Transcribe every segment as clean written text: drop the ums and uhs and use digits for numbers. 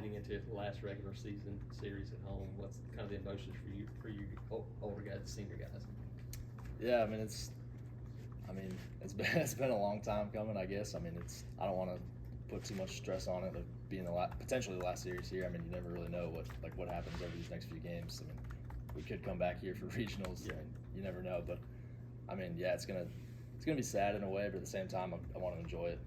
heading into the last regular season series at home? What's kind of the emotions for you older guys, senior guys? Yeah, I mean it's been a long time coming, I guess. I mean I don't want to put too much stress on it of being potentially the last series here. I mean, you never really know what happens over these next few games. I mean, we could come back here for regionals. Yeah. I mean, you never know, but I mean, yeah, it's gonna be sad in a way, but at the same time, I want to enjoy it.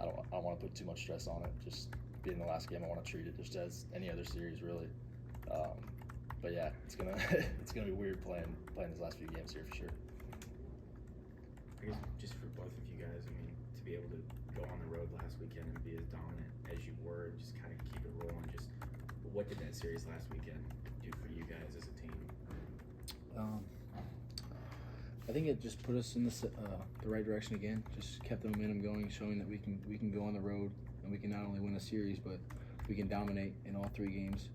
I don't want to put too much stress on it. Just being the last game, I want to treat it just as any other series, really. But yeah, it's gonna be weird playing these last few games here for sure. I guess just for both of you guys, I mean, to be able to go on the road last weekend and be as dominant as you were, and just kind of keep it rolling. Just what did that series last weekend do for you guys as a team? I think it just put us in the right direction again. Just kept the momentum going, showing that we can go on the road and we can not only win a series, but we can dominate in all 3 games.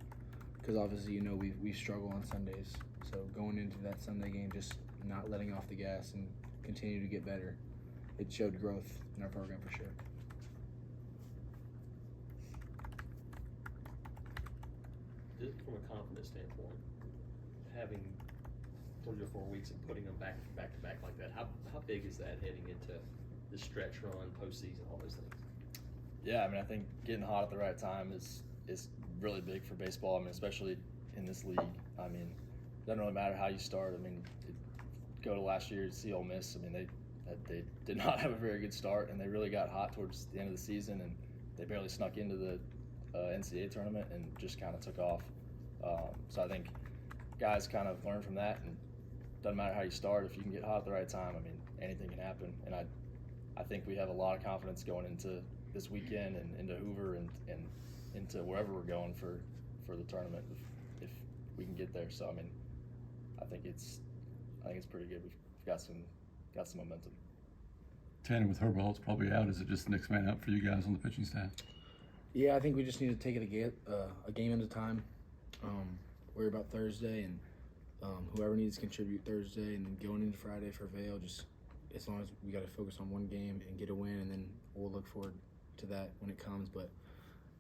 Because obviously, we struggle on Sundays. So going into that Sunday game, just not letting off the gas and continue to get better. It showed growth in our program for sure. Just from a confidence standpoint, having 3 or 4 weeks and putting them back to back like that, how big is that heading into the stretch run, postseason, all those things? Yeah, I mean, I think getting hot at the right time is really big for baseball. I mean, especially in this league. I mean, it doesn't really matter how you start. I mean, go to last year, see Ole Miss. I mean, they did not have a very good start, and they really got hot towards the end of the season, and they barely snuck into the NCAA tournament and just kind of took off. So I think guys kind of learn from that, and doesn't matter how you start. If you can get hot at the right time, I mean, anything can happen. And I think we have a lot of confidence going into this weekend and into Hoover and into wherever we're going for the tournament if we can get there. So I mean, I think it's pretty good. We've got some momentum. Tanner, with Herbal's probably out, is it just the next man up for you guys on the pitching staff? Yeah, I think we just need to take it a game at a time. Worry about Thursday, and whoever needs to contribute Thursday, and then going into Friday for Vail, just as long as we got to focus on one game and get a win, and then we'll look forward to that when it comes. But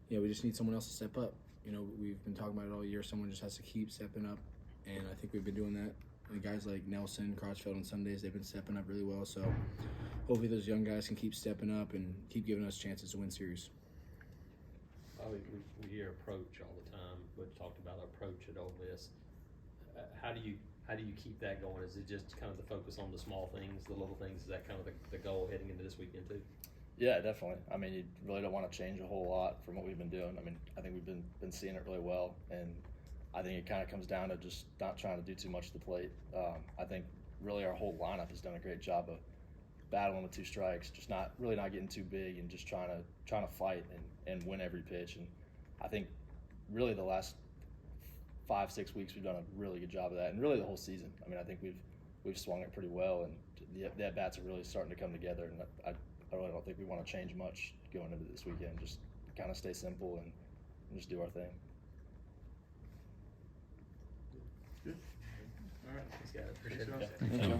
yeah, we just need someone else to step up. We've been talking about it all year. Someone just has to keep stepping up, and I think we've been doing that. And guys like Nelson, Crotchfeld on Sundays, they've been stepping up really well. So hopefully those young guys can keep stepping up and keep giving us chances to win series. We hear approach all the time. We've talked about approach at Ole Miss. How do you keep that going? Is it just kind of the focus on the small things, the little things? Is that kind of the goal heading into this weekend too? Yeah, definitely. I mean, you really don't want to change a whole lot from what we've been doing. I mean, I think we've been seeing it really well, and I think it kind of comes down to just not trying to do too much to the plate. I think really our whole lineup has done a great job of battling with 2 strikes, just not getting too big and just trying to fight and win every pitch. And I think really the last 5-6 weeks we've done a really good job of that, and really the whole season. I mean, I think we've swung it pretty well, and the at bats are really starting to come together. And I really don't think we want to change much going into this weekend. Just kind of stay simple and just do our thing. Good. All right, thanks guys. Appreciate it. Thank you.